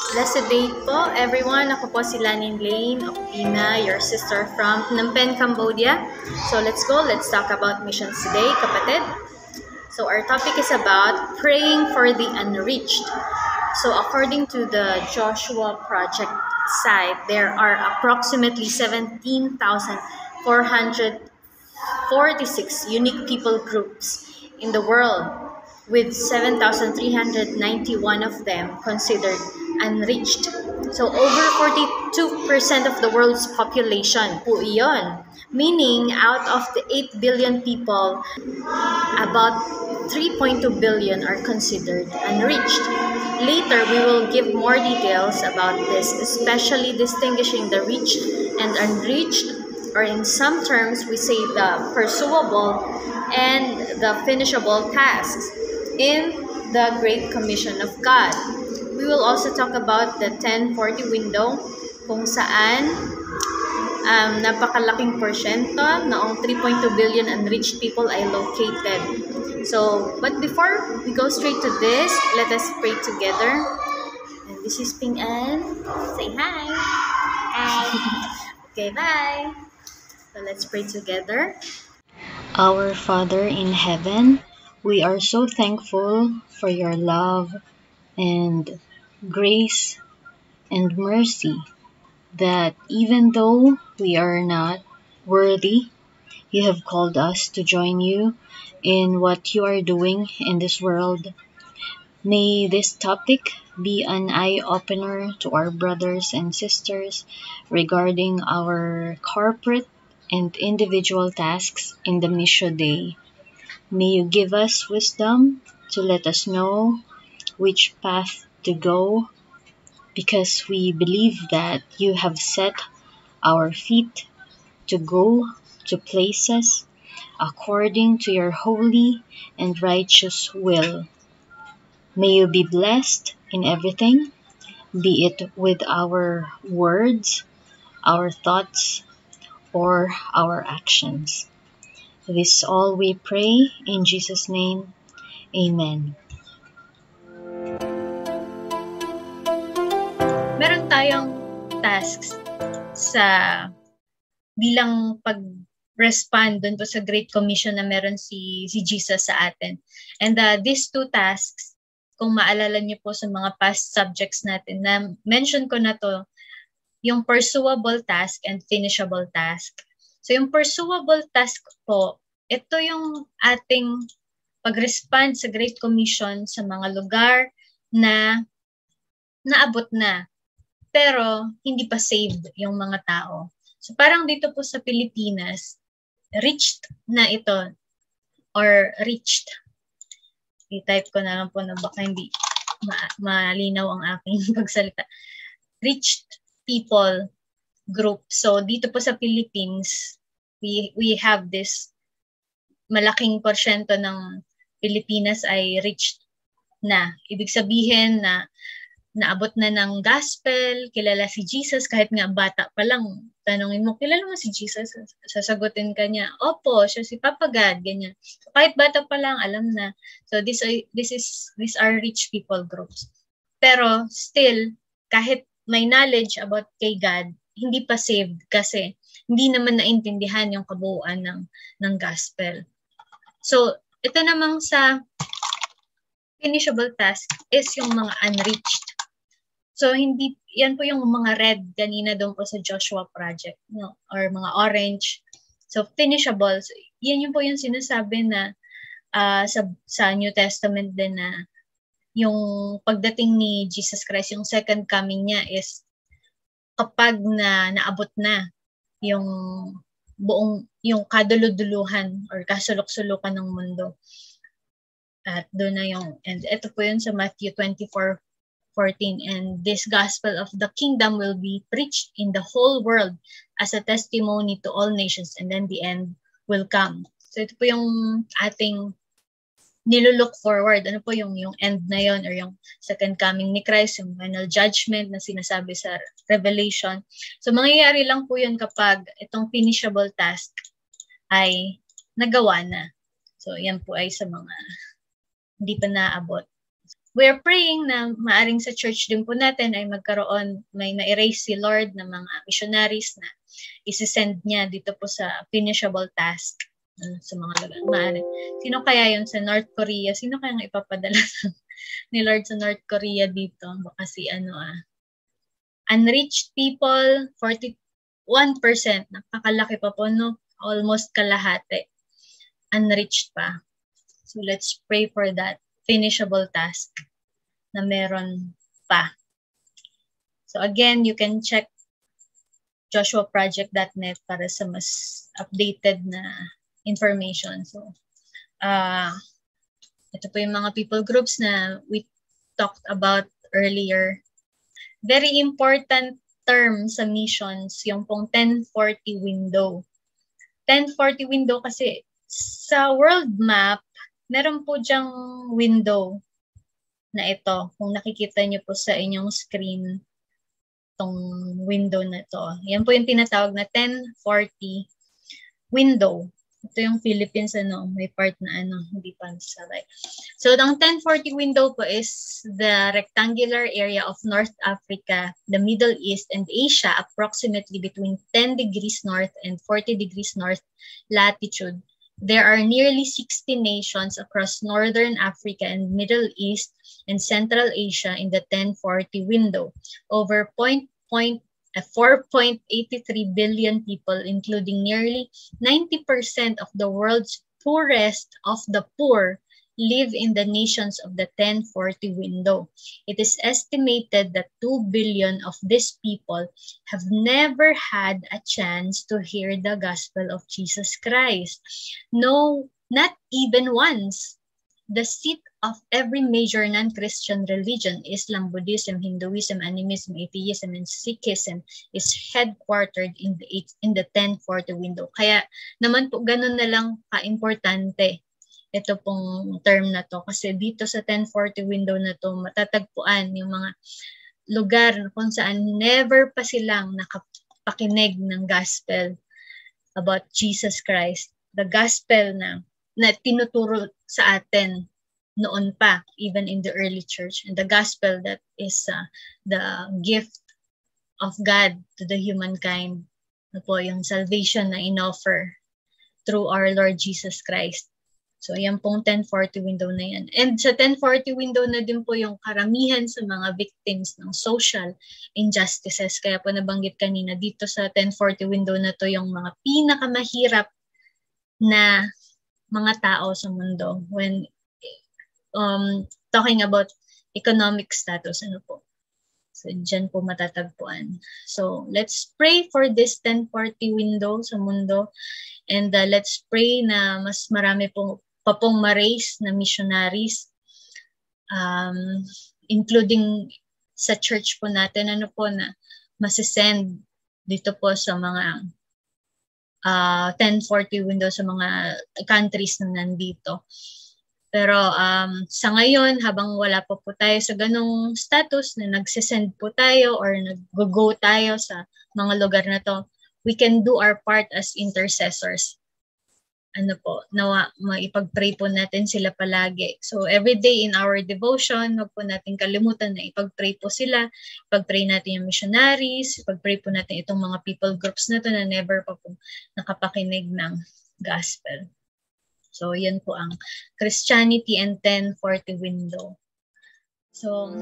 Blessed day po, everyone. Ako po si Lanin Lane Okpina, your sister from Phnom Penh, Cambodia. So let's go. Let's talk about missions today, kapatid. So our topic is about praying for the unreached. So according to the Joshua Project site, there are approximately 17,446 unique people groups in the world, with 7,391 of them considered unreached. So over 42% of the world's population po iyon. Meaning, out of the 8 billion people, about 3.2 billion are considered unreached. Later, we will give more details about this, especially distinguishing the reached and unreached, or in some terms, we say the pursuable and the finishable tasks in the Great Commission of God. We will also talk about the 1040 window, kung saan napakalaking porsyento noong 3.2 billion unreached people ay located. So, but before we go straight to this, let us pray together. And this is Ping An. Say hi. Hi. Okay, bye. So let's pray together. Our Father in heaven, we are so thankful for your love and grace and mercy, that even though we are not worthy, you have called us to join you in what you are doing in this world. May this topic be an eye-opener to our brothers and sisters regarding our corporate and individual tasks in the Mission Day. May you give us wisdom to let us know which path to go, because we believe that you have set our feet to go to places according to your holy and righteous will. May you be blessed in everything, be it with our words, our thoughts, or our actions. This all we pray in Jesus' name. Amen. Meron tayong tasks sa bilang pag-respond dun po sa Great Commission na meron si Jesus sa atin. And these two tasks, kung maalala niyo po sa mga past subjects natin, na mention ko na to, yung pursuable task and finishable task. So yung pursuable task po, ito yung ating pag-respond sa Great Commission sa mga lugar na naabot na, pero hindi pa saved yung mga tao. So parang dito po sa Pilipinas, reached na ito, or reached. I-type ko na lang po na baka hindi malinaw ang aking pagsalita. Reached people group. So dito po sa Philippines, we have this malaking porsyento ng Pilipinas ay reached na. Ibig sabihin na naabot na ng gospel, kilala si Jesus, kahit nga bata pa lang, tanongin mo, kilala mo si Jesus? Sasagutin ka niya, opo, siya si Papa God, ganyan. So, kahit bata pa lang, alam na. So these are rich people groups. Pero still, kahit may knowledge about kay God, hindi pa saved kasi hindi naman naintindihan yung kabuuan ng gospel. So, ito namang sa finishable task is yung mga unreached. So, hindi, yan po yung mga red kanina doon po sa Joshua Project, no? Or mga orange. So, finishable. So, yan yung po yung sinasabi na sa New Testament din na yung pagdating ni Jesus Christ, yung second coming niya is kapag naabot na yung buong, yung kaduluduluhan or kasulok-sulukan ng mundo. At doon na yung, and ito po yun sa Matthew 24:14, and this gospel of the kingdom will be preached in the whole world as a testimony to all nations, and then the end will come. So ito po yung ating nilulook forward. Ano po yung end na yon, or yung second coming ni Christ, yung final judgment na sinasabi sa Revelation. So mangyayari lang po yun kapag itong finishable task ay nagawa na. So yan po ay sa mga hindi pa naabot. we're praying na maaring sa church din po natin ay may ma-erase si Lord ng mga missionaries na isi-send niya dito po sa finishable task sa mga lugar. Maaring. Sino kaya yun sa North Korea? Sino kaya ipapadala ni Lord sa North Korea dito? Baka si unreached people, 41%. Nakakalaki pa po, no? Almost kalahati. Unreached pa. So let's pray for that finishable task na meron pa. So again, you can check joshuaproject.net para sa mas updated na information. So, ito po yung mga people groups na we talked about earlier. Very important term sa missions, yung pong 1040 window. 1040 window kasi sa world map, meron po diyang window na ito. Kung nakikita niyo po sa inyong screen, itong window na ito. Yan po yung tinatawag na 1040 window. Ito yung Philippines, may part na hindi pa sabay. So, ang 1040 window po is the rectangular area of North Africa, the Middle East, and Asia, approximately between 10 degrees north and 40 degrees north latitude. There are nearly 60 nations across Northern Africa and Middle East and Central Asia in the 1040 window. Over 4.83 billion people, including nearly 90% of the world's poorest of the poor, live in the nations of the 1040 window. It is estimated that 2 billion of these people have never had a chance to hear the gospel of Jesus Christ. No, not even once. The seat of every major non-Christian religion, Islam, Buddhism, Hinduism, Animism, Atheism, and Sikhism, is headquartered in the 1040 window. Kaya naman po ganun na lang ka-importante ito pong term na to. Kasi dito sa 1040 window na to, matatagpuan yung mga lugar kung saan never pa silang nakapakinig ng gospel about Jesus Christ. The gospel na tinuturo sa atin noon pa, even in the early church. And the gospel that is the gift of God to the humankind. Na po yung salvation na inoffer through our Lord Jesus Christ. So, yan pong 1040 window na yan. And sa 1040 window na din po yung karamihan sa mga victims ng social injustices. Kaya po nabanggit kanina dito sa 1040 window na to yung mga pinakamahirap na mga tao sa mundo when talking about economic status. So, dyan po matatagpuan. So, let's pray for this 1040 window sa mundo. And let's pray na mas marami pa pong ma-raise na missionaries, including sa church po natin, na masisend dito po sa mga 1040 window sa mga countries na nandito. Pero sa ngayon, habang wala pa po tayo sa ganong status na nagsisend po tayo or nag-go tayo sa mga lugar na to, we can do our part as intercessors. Nawa maipag-pray po natin sila palagi. So every day in our devotion, wag po natin kalimutan na ipag-pray po sila. Ipag-pray natin yung missionaries, ipag-pray po natin itong mga people groups na to na never pa po nakapakinig ng gospel. So yan po ang Christianity and 1040 window. So